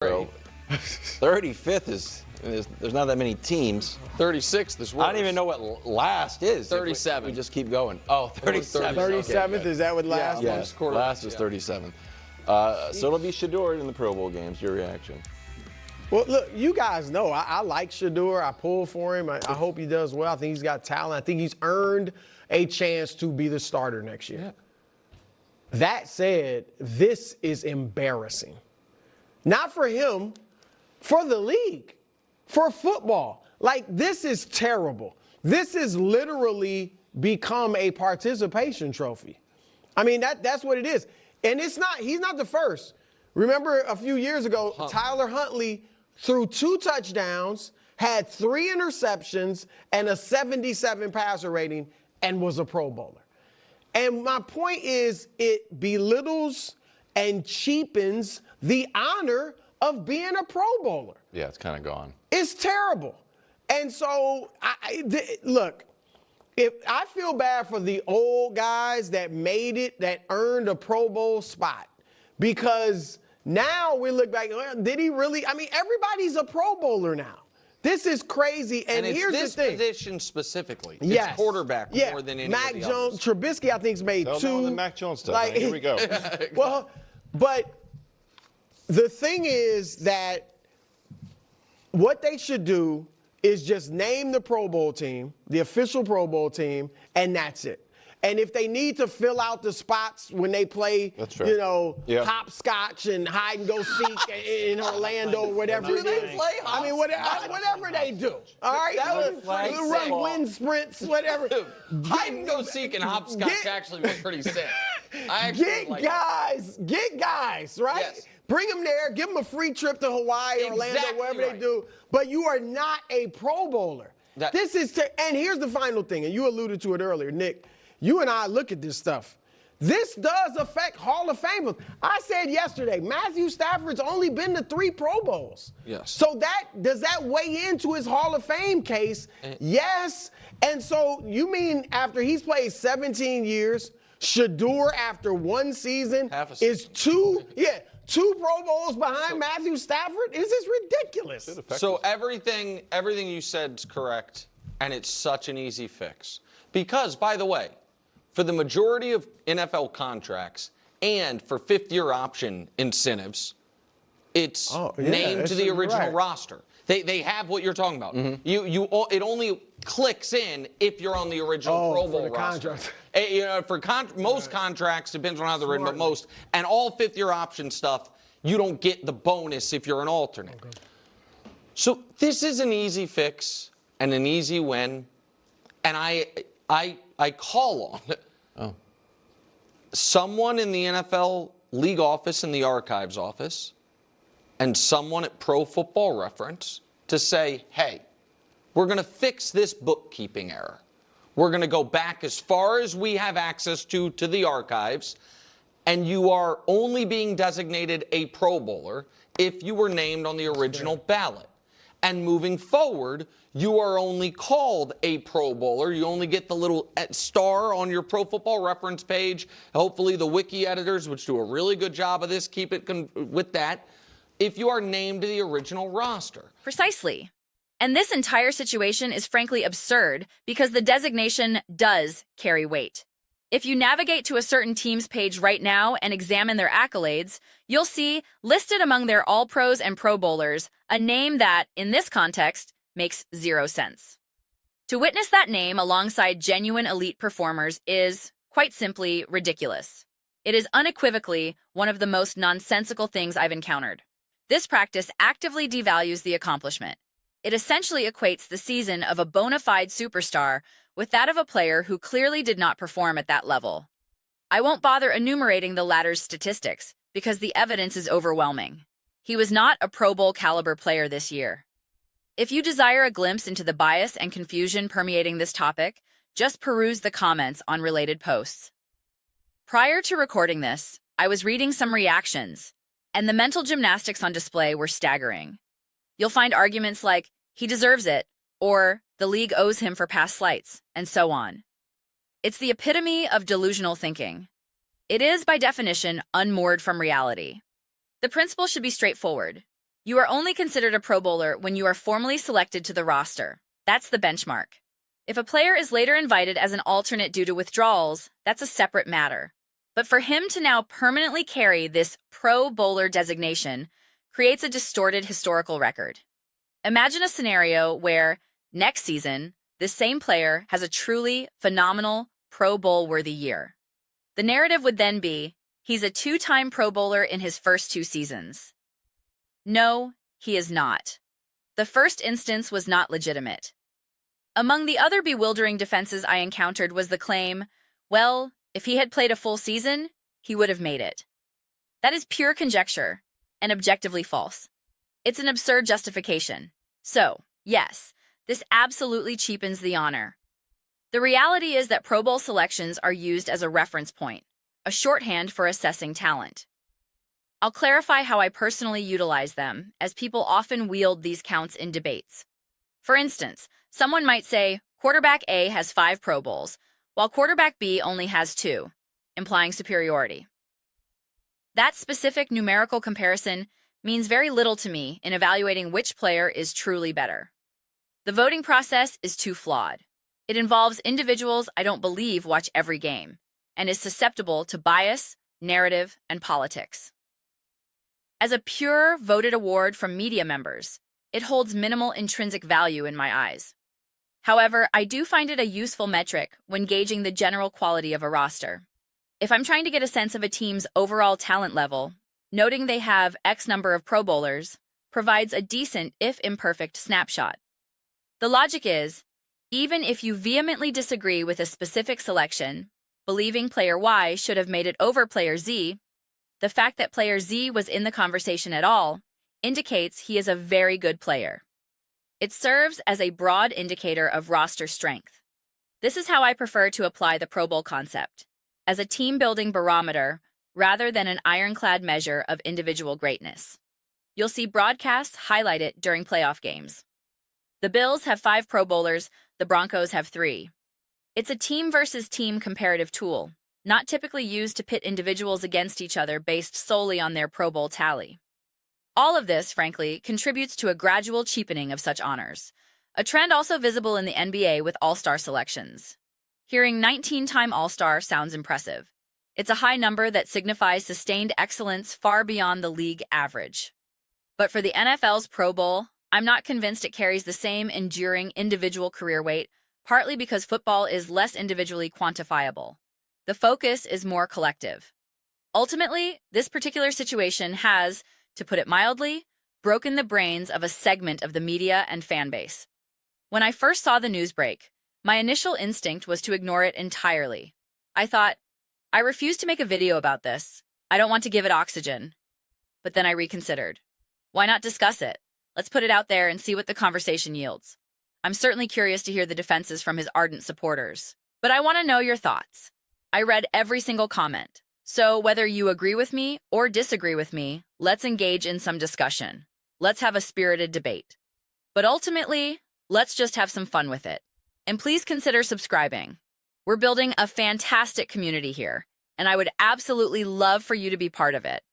So 35th is there's not that many teams. 36th is worse. I don't even know what last is. 37. We just keep going. Oh, 37. 37th, Okay, is that what last? yeah, was? last is 37. So it'll be Shedeur in the Pro Bowl games. Your reaction? Well, look, you guys know I like Shedeur. I pull for him. I hope he does well. I think he's got talent. I think he's earned a chance to be the starter next year. Yeah. That said, this is embarrassing. Not for him, for the league, for football. Like, this is terrible. This has literally become a participation trophy. I mean, that's what it is. And he's not the first. Remember a few years ago, Tyler Huntley threw 2 touchdowns, had 3 interceptions, and a 77 passer rating, and was a Pro Bowler. And my point is, it belittles and cheapens the honor of being a Pro Bowler. Yeah, it's kind of gone. It's terrible. And so, look, if I feel bad for the old guys that made it, that earned a Pro Bowl spot, because now we look back, well, did he really? I mean, everybody's a Pro Bowler now. This is crazy. And it's here's this the thing. position specifically. Yes. It's quarterback more than any Mac of the Jones, others. Trubisky, I think's made Tell 2. them the Mac Jones stuff. Like, here we go. Well, but the thing is that what they should do is just name the Pro Bowl team, the official Pro Bowl team, and that's it. And if they need to fill out the spots when they play, you know, hopscotch and hide and go seek in Orlando or whatever Do it they is. play I mean, whatever they do. All right? Run wind sprints, whatever. Hide and go seek and hopscotch actually was pretty sick. I actually like Get guys, right? Yes. Bring them there, give them a free trip to Hawaii, Orlando, wherever they do. But you are not a Pro Bowler. And here's the final thing, and you alluded to it earlier, Nick. You and I look at this stuff. This does affect Hall of Famers. I said yesterday, Matthew Stafford's only been to 3 Pro Bowls. Yes. So does that weigh into his Hall of Fame case? Yes. And so you mean after he's played 17 years, Shedeur after 1 season is 2 Pro Bowls behind Matthew Stafford? This is ridiculous. So everything you said is correct, and it's such an easy fix. Because, by the way, for the majority of NFL contracts and for 5th-year option incentives, it's named to the original roster. They have what you're talking about. It only clicks in if you're on the original Pro Bowl roster. You know, for most contracts, depends on how they're written, but most, and all 5th-year option stuff, you don't get the bonus if you're an alternate. So this is an easy fix and an easy win, and I call on someone in the NFL league office and the archives office and someone at Pro Football Reference to say, hey, we're going to fix this bookkeeping error. We're going to go back as far as we have access to the archives, and you are only being designated a Pro Bowler if you were named on the original ballot. And moving forward, you are only called a Pro Bowler. You only get the little star on your Pro Football Reference page. Hopefully the wiki editors, which do a really good job of this, keep it with that, if you are named to the original roster. Precisely. And this entire situation is frankly absurd because the designation does carry weight. If you navigate to a certain team's page right now and examine their accolades, you'll see, listed among their All-Pros and Pro Bowlers, a name that, in this context, makes 0 sense. To witness that name alongside genuine elite performers is, quite simply, ridiculous. It is unequivocally one of the most nonsensical things I've encountered. This practice actively devalues the accomplishment. It essentially equates the season of a bona fide superstar with that of a player who clearly did not perform at that level. I won't bother enumerating the latter's statistics because the evidence is overwhelming. He was not a Pro Bowl caliber player this year. If you desire a glimpse into the bias and confusion permeating this topic, just peruse the comments on related posts. Prior to recording this, I was reading some reactions, and the mental gymnastics on display were staggering. You'll find arguments like, he deserves it, or the league owes him for past slights, and so on. It's the epitome of delusional thinking. It is, by definition, unmoored from reality. The principle should be straightforward. You are only considered a Pro Bowler when you are formally selected to the roster. That's the benchmark. If a player is later invited as an alternate due to withdrawals, that's a separate matter. But for him to now permanently carry this Pro Bowler designation creates a distorted historical record. Imagine a scenario where, next season, this same player has a truly phenomenal Pro Bowl-worthy year. The narrative would then be, he's a two-time Pro Bowler in his first 2 seasons. No, he is not. The first instance was not legitimate. Among the other bewildering defenses I encountered was the claim, well, if he had played a full season, he would have made it. That is pure conjecture and objectively false. It's an absurd justification. So, yes, this absolutely cheapens the honor. The reality is that Pro Bowl selections are used as a reference point, a shorthand for assessing talent. I'll clarify how I personally utilize them, as people often wield these counts in debates. For instance, someone might say, quarterback A has 5 Pro Bowls, while quarterback B only has 2, implying superiority. That specific numerical comparison means very little to me in evaluating which player is truly better. The voting process is too flawed. It involves individuals I don't believe watch every game, and is susceptible to bias, narrative, and politics. As a pure voted award from media members, it holds minimal intrinsic value in my eyes. However, I do find it a useful metric when gauging the general quality of a roster. If I'm trying to get a sense of a team's overall talent level, noting they have X number of Pro Bowlers provides a decent, if imperfect, snapshot. The logic is, even if you vehemently disagree with a specific selection, believing player Y should have made it over player Z, the fact that player Z was in the conversation at all indicates he is a very good player. It serves as a broad indicator of roster strength. This is how I prefer to apply the Pro Bowl concept, as a team-building barometer rather than an ironclad measure of individual greatness. You'll see broadcasts highlight it during playoff games. The Bills have 5 Pro Bowlers, the Broncos have 3. It's a team versus team comparative tool, not typically used to pit individuals against each other based solely on their Pro Bowl tally. All of this, frankly, contributes to a gradual cheapening of such honors, a trend also visible in the NBA with All-Star selections. Hearing 19-time All-Star sounds impressive. It's a high number that signifies sustained excellence far beyond the league average. But for the NFL's Pro Bowl, I'm not convinced it carries the same enduring individual career weight, partly because football is less individually quantifiable. The focus is more collective. Ultimately, this particular situation has, to put it mildly, broken the brains of a segment of the media and fan base. When I first saw the news break, my initial instinct was to ignore it entirely. I thought, I refuse to make a video about this. I don't want to give it oxygen. But then I reconsidered. Why not discuss it? Let's put it out there and see what the conversation yields. I'm certainly curious to hear the defenses from his ardent supporters. But I want to know your thoughts. I read every single comment. So whether you agree with me or disagree with me, let's engage in some discussion. Let's have a spirited debate. But ultimately, let's just have some fun with it. And please consider subscribing. We're building a fantastic community here, and I would absolutely love for you to be part of it.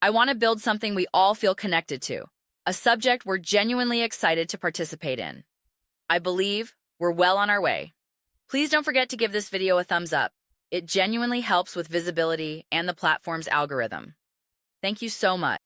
I want to build something we all feel connected to, a subject we're genuinely excited to participate in. I believe we're well on our way. Please don't forget to give this video a thumbs up. It genuinely helps with visibility and the platform's algorithm. Thank you so much.